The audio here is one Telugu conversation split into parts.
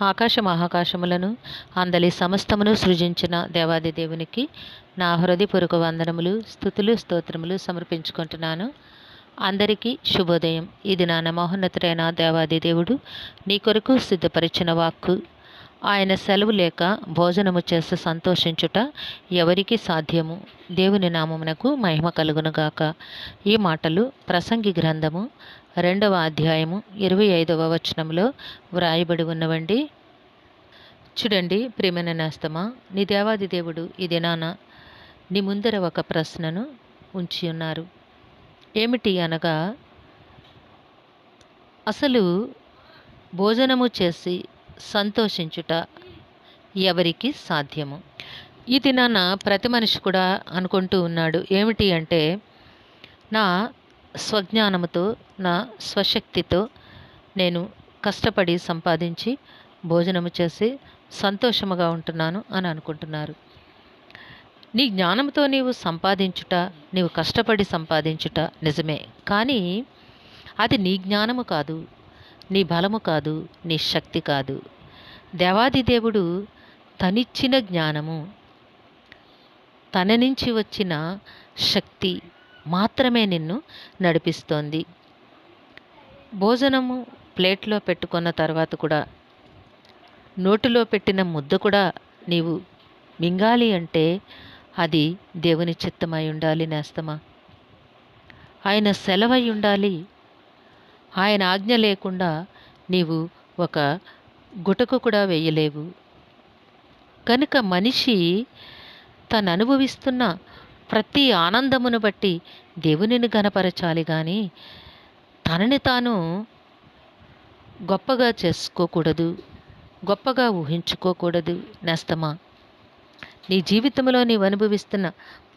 ఆకాశ మహాకాశములను అందలి సమస్తమును సృజించిన దేవాది దేవునికి నా హృదయపూర్వక వందనములు, స్తుతులు, స్తోత్రములు సమర్పించుకుంటున్నాను. అందరికీ శుభోదయం. ఇది నా మహోన్నతుడైన దేవాది దేవుడు నీ కొరకు సిద్ధపరిచిన వాక్కు. ఆయన సెలవు లేక భోజనము చేసి సంతోషించుట ఎవరికి సాధ్యము? దేవుని నామమునకు మహిమ కలుగునుగాక. ఈ మాటలు ప్రసంగి గ్రంథము 2వ అధ్యాయము 25వ వచనంలో వ్రాయబడి ఉన్నవండి. చూడండి ప్రియమైన నేస్తమా, నీ దేవాది దేవుడు ఈ దినాన నీ ముందర ఒక ప్రశ్నను ఉంచి ఉన్నారు. ఏమిటి అనగా, అసలు భోజనము చేసి సంతోషించుట ఎవరికి సాధ్యము? ఈ దినాన ప్రతి మనిషి కూడా అనుకుంటూ ఉన్నాడు, ఏమిటి అంటే, నా స్వజ్ఞానముతో, నా స్వశక్తితో నేను కష్టపడి సంపాదించి భోజనము చేసి సంతోషముగా ఉంటున్నాను అని అనుకుంటున్నారు. నీ జ్ఞానంతో నీవు సంపాదించుట, నీవు కష్టపడి సంపాదించుట నిజమే, కానీ అది నీ జ్ఞానము కాదు, నీ బలము కాదు, నీ శక్తి కాదు. దేవాది దేవుడు తనిచ్చిన జ్ఞానము, తన నుంచి వచ్చిన శక్తి మాత్రమే నిన్ను నడిపిస్తోంది. భోజనము ప్లేట్లో పెట్టుకున్న తర్వాత కూడా, నోటిలో పెట్టిన ముద్ద కూడా నీవు మింగాలి అంటే అది దేవుని చిత్తమై ఉండాలి నేస్తమా. ఆయన సెలవై ఉండాలి. ఆయన ఆజ్ఞ లేకుండా నీవు ఒక గుటకు కూడా వేయలేవు. కనుక మనిషి తను అనుభవిస్తున్న ప్రతి ఆనందమును బట్టి దేవునిని గణపరచాలి, కానీ తనని తాను గొప్పగా చేసుకోకూడదు, గొప్పగా ఊహించుకోకూడదు నేస్తమా. నీ జీవితంలో నీవు అనుభవిస్తున్న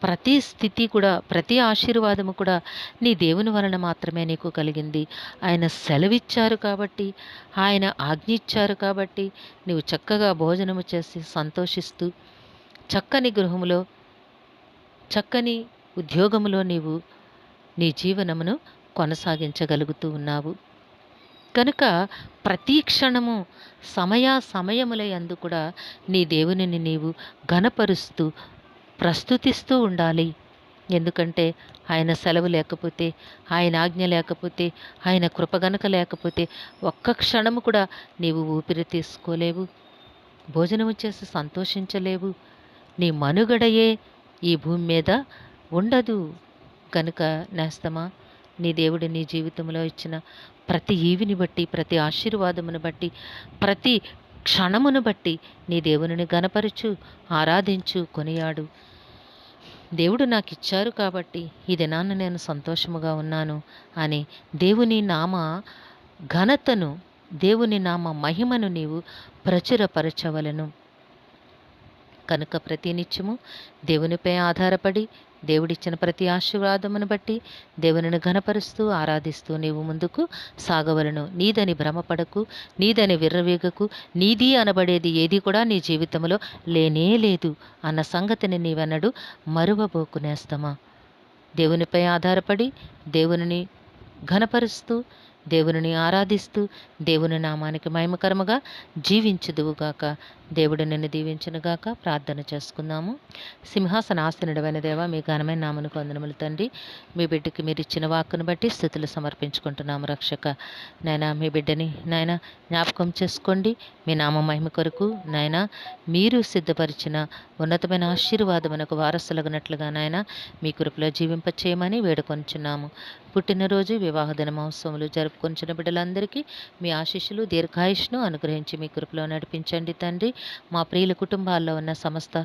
ప్రతి స్థితి కూడా, ప్రతి ఆశీర్వాదము కూడా నీ దేవుని వలన మాత్రమే నీకు కలిగింది. ఆయన సెలవిచ్చారు కాబట్టి, ఆయన ఆజ్ఞ ఇచ్చారు కాబట్టి నీవు చక్కగా భోజనము చేసి సంతోషిస్తూ చక్కని గృహములో, చక్కని ఉద్యోగములో నీవు నీ జీవనమును కొనసాగించగలుగుతూ ఉన్నావు. కనుక ప్రతి క్షణము సమయముల యందు కూడా నీ దేవునిని నీవు ఘనపరుస్తూ ప్రస్తుతిస్తూ ఉండాలి. ఎందుకంటే ఆయన సెలవు లేకపోతే, ఆయన ఆజ్ఞ లేకపోతే, ఆయన కృప గనుక లేకపోతే ఒక్క క్షణము కూడా నీవు ఊపిరి తీసుకోలేవు, భోజనము చేసి సంతోషించలేవు. నీ మనుగడయే ఈ భూమి మీద ఉండదు. కనుక నేస్తమా, నీ దేవుడు నీ జీవితంలో ఇచ్చిన ప్రతి ఈవిని బట్టి, ప్రతి ఆశీర్వాదమును బట్టి, ప్రతి క్షణమును బట్టి నీ దేవునిని గణపరచు, ఆరాధించు, కొనియాడు. దేవుడు నాకు ఇచ్చారు కాబట్టి ఈ దినాన నేను సంతోషముగా ఉన్నాను అని దేవుని నామ ఘనతను, దేవుని నామ మహిమను నీవు ప్రచురపరచవలను. కనుక ప్రతి నిత్యము దేవునిపై ఆధారపడి, దేవుడిచ్చిన ప్రతి ఆశీర్వాదమును బట్టి దేవునిని ఘనపరుస్తూ, ఆరాధిస్తూ నీవు ముందుకు సాగవలను. నీదని భ్రమపడకు, నీదని విర్రవీగకు. నీది అనబడేది ఏది కూడా నీ జీవితంలో లేనే లేదు అన్న సంగతిని నీవెన్నడు మరువబోకు నేస్తమా. దేవునిపై ఆధారపడి, దేవునిని ఘనపరుస్తూ, దేవునిని ఆరాధిస్తూ, దేవుని నామానికి మహిమకరముగా జీవించుదువుగాక. దేవుడు నిన్ను దీవించునుగాక. ప్రార్థన చేసుకుందాము. సింహాసనాసనుడైన దేవా, మీ ఘనమైన నామమునకు వందనములు తండ్రి. మీ బిడ్డకి మీరు ఇచ్చిన వాక్కును బట్టి స్తుతులు సమర్పించుకుంటున్నాము రక్షక. నాయనా, మీ బిడ్డని నాయనా జ్ఞాపకం చేసుకోండి. మీ నామ మహిమ కొరకు నాయనా మీరు సిద్ధపరిచిన ఉన్నతమైన ఆశీర్వాదమునకు వారసులగునట్లుగా నాయనా మీ కృపలో జీవింపచేయమని వేడుకొంచున్నాము. పుట్టినరోజు, వివాహ దిన మహోత్సవములు జరుపుకొంచిన బిడ్డలందరికీ మీ ఆశీస్సులు, దీర్ఘాయుష్ను అనుగ్రహించి మీ కృపలో నడిపించండి తండ్రి. మా ప్రియుల కుటుంబాల్లో ఉన్న సమస్త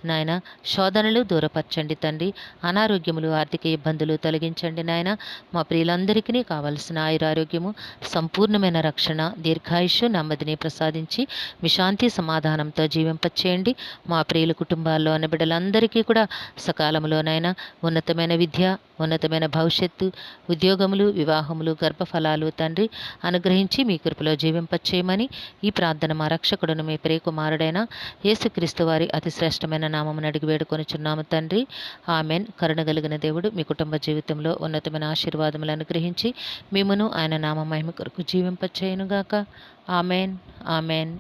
నాయన శోధనలు దూరపరచండి తండ్రి. అనారోగ్యములు, ఆర్థిక ఇబ్బందులు తొలగించండి నాయన. మా ప్రియులందరికీ కావలసిన ఆయురారోగ్యము, సంపూర్ణమైన రక్షణ, దీర్ఘాయుష్షు, నెమ్మదిని ప్రసాదించి మీ శాంతి సమాధానంతో జీవింపచేయండి. మా ప్రియుల కుటుంబాల్లో ఉన్న బిడ్డలందరికీ కూడా సకాలంలోనైనా ఉన్నతమైన విద్య, ఉన్నతమైన భవిష్యత్తు, ఉద్యోగములు, వివాహములు, గర్భఫలాలు తండ్రి అనుగ్రహించి మీ కృపలో జీవింపచేయమని ఈ ప్రార్థన మా రక్షకుడును మీ ప్రియకుమారుడు కుమారుడైన యేసుక్రీస్తు వారి అతి శ్రేష్టమైన నామమును అడిగి వేడుకొనుచున్నాము తండ్రి. ఆమెన్. కరుణగలిగిన దేవుడు మీ కుటుంబ జీవితంలో ఉన్నతమైన ఆశీర్వాదములు అనుగ్రహించి మిమ్మును ఆయన నామ మహిమ కొరకు జీవింపచేయునుగాక. ఆమెన్. ఆమెన్.